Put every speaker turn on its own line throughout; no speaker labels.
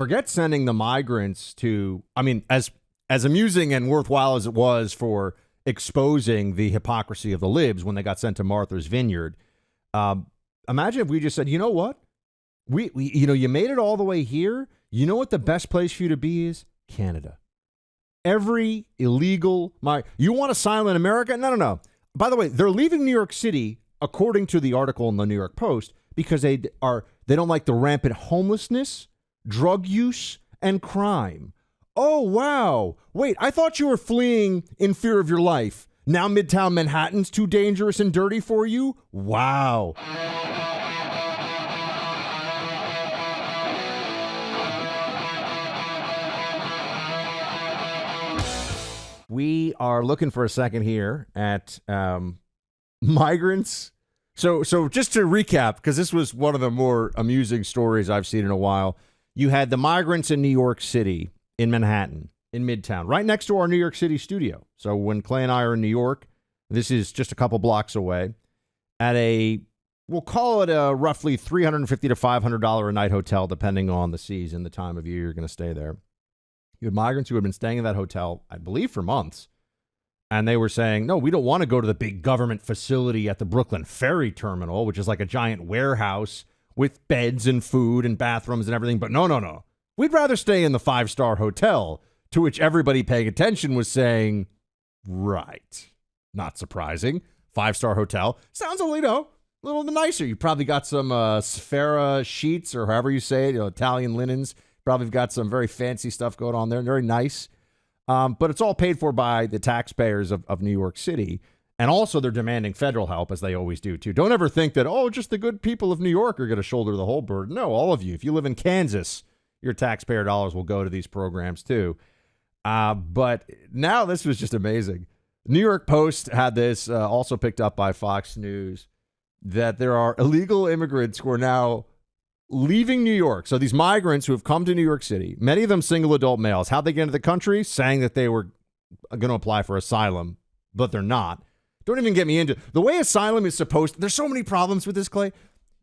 Forget sending the migrants to, I mean, as amusing and worthwhile as it was for exposing the hypocrisy of the libs when they got sent to Martha's Vineyard, imagine if we just said, you know what? We you made it all the way here. You know what the best place for you to be is? Canada. Every illegal, you want asylum in America? No. By the way, they're leaving New York City, according to the article in the New York Post, because they don't like the rampant homelessness, drug use, and crime. Oh, wow. Wait, I thought you were fleeing in fear of your life. Now Midtown Manhattan's too dangerous and dirty for you? Wow. We are looking for a second here at migrants. So just to recap, because this was one of the more amusing stories I've seen in a while. You had the migrants in New York City, in Manhattan, in Midtown, right next to our New York City studio. So when Clay and I are in New York, this is just a couple blocks away, at we'll call it a roughly $350 to $500 a night hotel, depending on the season, the time of year you're going to stay there. You had migrants who had been staying in that hotel, I believe, for months. And they were saying, no, we don't want to go to the big government facility at the Brooklyn Ferry Terminal, which is like a giant warehouse with beds and food and bathrooms and everything. But no. We'd rather stay in the 5-star hotel, to which everybody paying attention was saying, right. Not surprising. 5-star hotel. Sounds a little nicer. You probably got some Sfera sheets, or however you say it, Italian linens. Probably got some very fancy stuff going on there. Very nice. But it's all paid for by the taxpayers of New York City. And also they're demanding federal help, as they always do, too. Don't ever think that, just the good people of New York are going to shoulder the whole burden. No, all of you. If you live in Kansas, your taxpayer dollars will go to these programs, too. But now this was just amazing. New York Post had this, also picked up by Fox News, that there are illegal immigrants who are now leaving New York. So these migrants who have come to New York City, many of them single adult males, how'd they get into the country? Saying that they were going to apply for asylum, but they're not. Don't even get me into the way asylum is supposed. There's so many problems with this, Clay.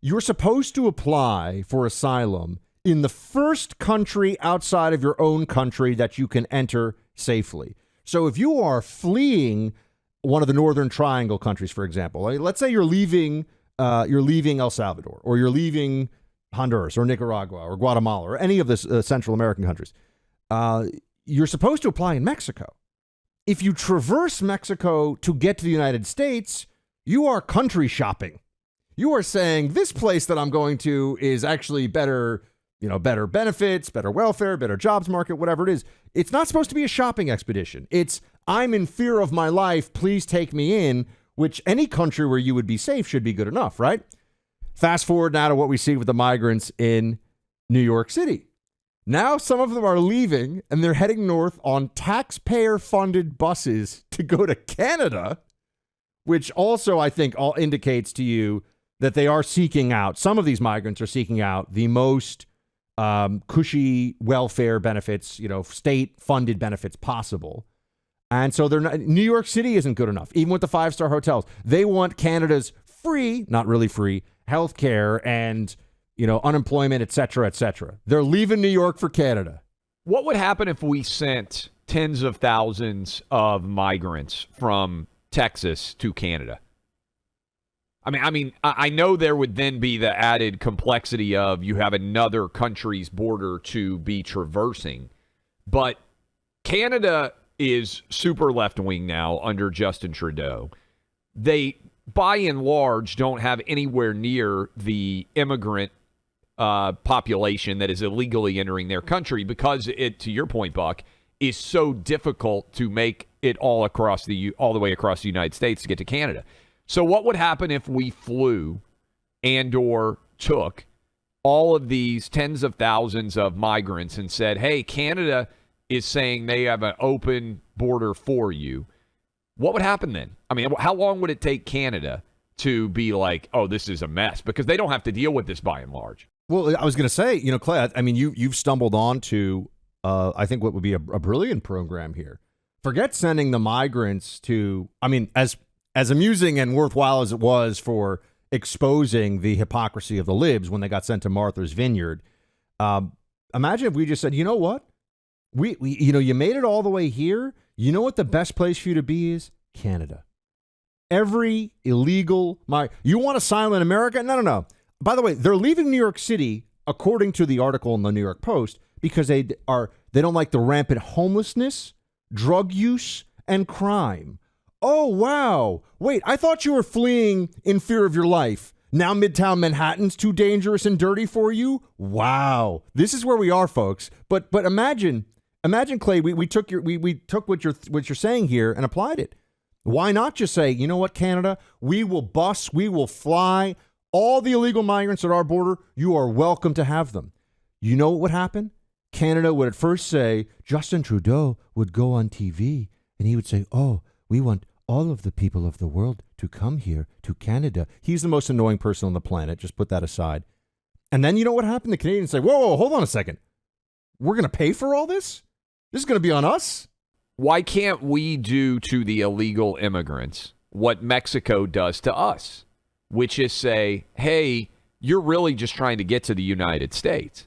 You're supposed to apply for asylum in the first country outside of your own country that you can enter safely. So if you are fleeing one of the Northern Triangle countries, for example, let's say you're leaving El Salvador, or you're leaving Honduras or Nicaragua or Guatemala or any of the Central American countries, you're supposed to apply in Mexico. If you traverse Mexico to get to the United States, you are country shopping. You are saying this place that I'm going to is actually better, better benefits, better welfare, better jobs market, whatever it is. It's not supposed to be a shopping expedition. It's, I'm in fear of my life, please take me in, which any country where you would be safe should be good enough, right? Fast forward now to what we see with the migrants in New York City. Now some of them are leaving and they're heading north on taxpayer-funded buses to go to Canada, which also I think all indicates to you that they are seeking out, some of these migrants are seeking out the most cushy welfare benefits, state-funded benefits possible. And so New York City isn't good enough, even with the 5-star hotels. They want Canada's free, not really free, healthcare and unemployment, et cetera, et cetera. They're leaving New York for Canada.
What would happen if we sent tens of thousands of migrants from Texas to Canada? I know there would then be the added complexity of you have another country's border to be traversing, but Canada is super left-wing now under Justin Trudeau. They, by and large, don't have anywhere near the immigrant population that is illegally entering their country because it, to your point, Buck, is so difficult to make it all the way across the United States to get to Canada. So what would happen if we flew and or took all of these tens of thousands of migrants and said, hey, Canada is saying they have an open border for you? What would happen then? How long would it take Canada to be like, oh, this is a mess? Because they don't have to deal with this by and large. Well,
I was going to say, Clay, you've stumbled on to, I think, what would be a brilliant program here. Forget sending the migrants to, as amusing and worthwhile as it was for exposing the hypocrisy of the libs when they got sent to Martha's Vineyard, Imagine if we just said, you know what? We you made it all the way here. You know what the best place for you to be is? Canada. Every illegal you want asylum in America? No. By the way, they're leaving New York City, according to the article in the New York Post, because they don't like the rampant homelessness, drug use, and crime. Oh, wow. Wait, I thought you were fleeing in fear of your life. Now Midtown Manhattan's too dangerous and dirty for you? Wow. This is where we are, folks. But imagine, Clay, we took what you're saying here and applied it. Why not just say, you know what, Canada, we will bus, we will fly all the illegal migrants at our border. You are welcome to have them. You know what would happen? Canada would at first say, Justin Trudeau would go on TV and he would say, oh, we want all of the people of the world to come here to Canada. He's the most annoying person on the planet. Just put that aside. And then you know what happened? The Canadians say, whoa, hold on a second. We're going to pay for all this? This is going to be on us?
Why can't we do to the illegal immigrants what Mexico does to us, which is say, hey, you're really just trying to get to the United States.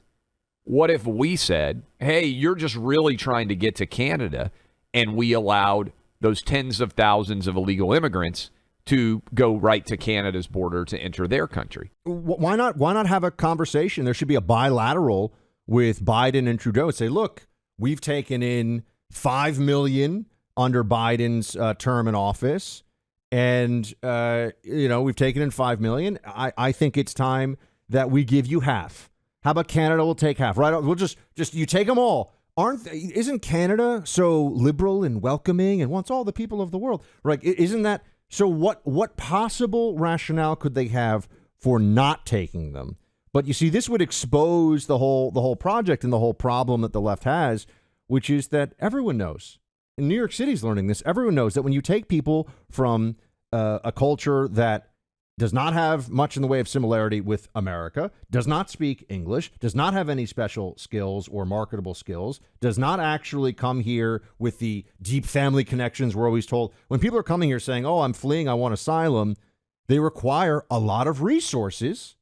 What if we said, hey, you're just really trying to get to Canada, and we allowed those tens of thousands of illegal immigrants to go right to Canada's border to enter their country?
Why not have a conversation? There should be a bilateral with Biden and Trudeau and say, look, we've taken in 5 million under Biden's term in office. And, we've taken in 5 million. I think it's time that we give you half. How about Canada will take half, right? We'll just you take them all. Isn't Canada so liberal and welcoming and wants all the people of the world? Right? Isn't that so? What possible rationale could they have for not taking them? But you see, this would expose the whole project and the whole problem that the left has, which is that everyone knows. And New York City's learning this. Everyone knows that when you take people from a culture that does not have much in the way of similarity with America, does not speak English, does not have any special skills or marketable skills, does not actually come here with the deep family connections we're always told. When people are coming here saying, oh, I'm fleeing, I want asylum, they require a lot of resources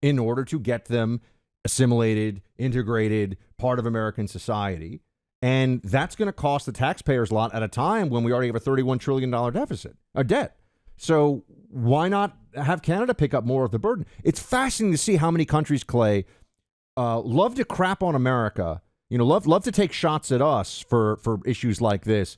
in order to get them assimilated, integrated, part of American society. And that's going to cost the taxpayers a lot at a time when we already have a $31 trillion deficit, or debt. So why not have Canada pick up more of the burden? It's fascinating to see how many countries, Clay, love to crap on America. Love to take shots at us for issues like this.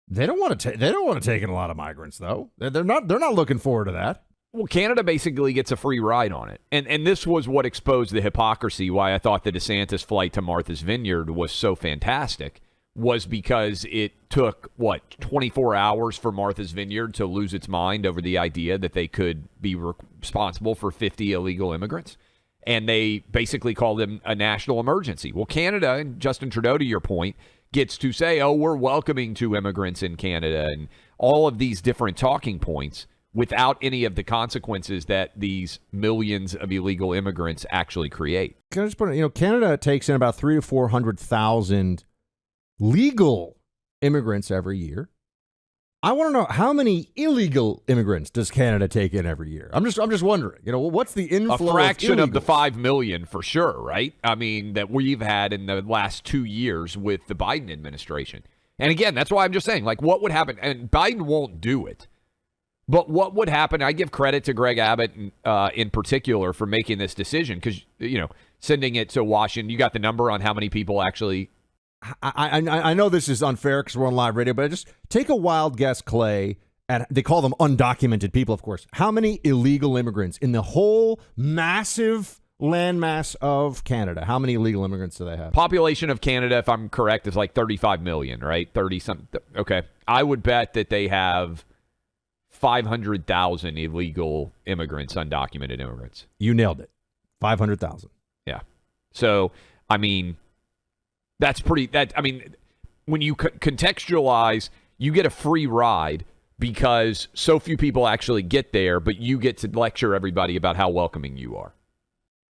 They don't want to take in a lot of migrants, though. They're not looking forward to that.
Well, Canada basically gets a free ride on it. And this was what exposed the hypocrisy, why I thought the DeSantis flight to Martha's Vineyard was so fantastic, was because it took, 24 hours for Martha's Vineyard to lose its mind over the idea that they could be responsible for 50 illegal immigrants. And they basically called them a national emergency. Well, Canada, and Justin Trudeau, to your point, gets to say, oh, we're welcoming to immigrants in Canada, and all of these different talking points without any of the consequences that these millions of illegal immigrants actually create.
Can I just put it, Canada takes in about 300,000 to 400,000 legal immigrants every year. I want to know, how many illegal immigrants does Canada take in every year? I'm just wondering, what's the inflow?
A fraction of the 5 million for sure, right? I mean, that we've had in the last 2 years with the Biden administration. And again, that's why I'm just saying, what would happen? And Biden won't do it. But what would happen? I give credit to Greg Abbott in particular for making this decision because, sending it to Washington, you got the number on how many people actually.
I know this is unfair because we're on live radio, but just take a wild guess, Clay. They call them undocumented people, of course. How many illegal immigrants in the whole massive landmass of Canada? How many illegal immigrants do they have?
Population of Canada, if I'm correct, is 35 million, right? 30-something. Okay. I would bet that they have 500,000 illegal immigrants, undocumented immigrants.
You nailed it. 500,000.
Yeah. So, I mean, when you contextualize, you get a free ride because so few people actually get there, but you get to lecture everybody about how welcoming you are.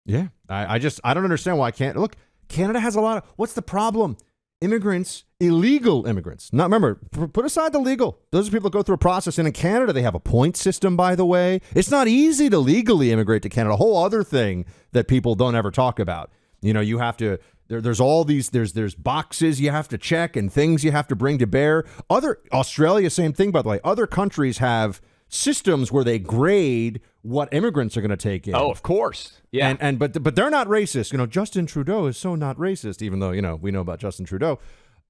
Yeah. I don't understand why Look, Canada has a lot of, what's the problem? Immigrants, illegal immigrants. Now, remember, put aside the legal. Those are people that go through a process. And in Canada, they have a point system, by the way. It's not easy to legally immigrate to Canada. A whole other thing that people don't ever talk about. You have to, There's all these, there's boxes you have to check and things you have to bring to bear. Australia, same thing, by the way. Other countries have systems where they grade what immigrants are going to take in.
Oh, of course. Yeah.
But they're not racist. Justin Trudeau is so not racist, even though, we know about Justin Trudeau.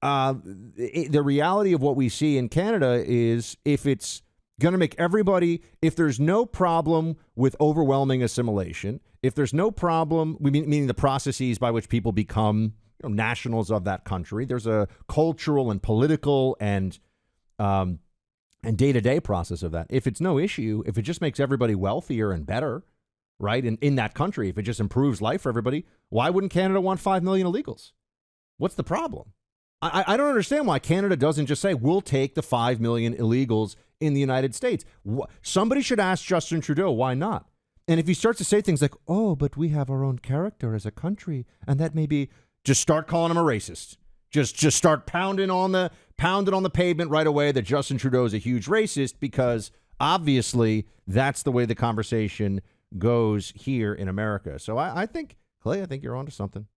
The reality of what we see in Canada is if it's going to make everybody, if there's no problem with overwhelming assimilation, if there's no problem, meaning the processes by which people become nationals of that country, there's a cultural and political and day-to-day process of that. If it's no issue, if it just makes everybody wealthier and better, right, in that country, if it just improves life for everybody, why wouldn't Canada want 5 million illegals? What's the problem? I don't understand why Canada doesn't just say, we'll take the 5 million illegals in the United States. Somebody should ask Justin Trudeau, why not? And if he starts to say things like, oh, but we have our own character as a country, and that maybe just start calling him a racist. Just start pounding on the pavement right away that Justin Trudeau is a huge racist, because obviously that's the way the conversation goes here in America. So I think, Clay, you're onto something.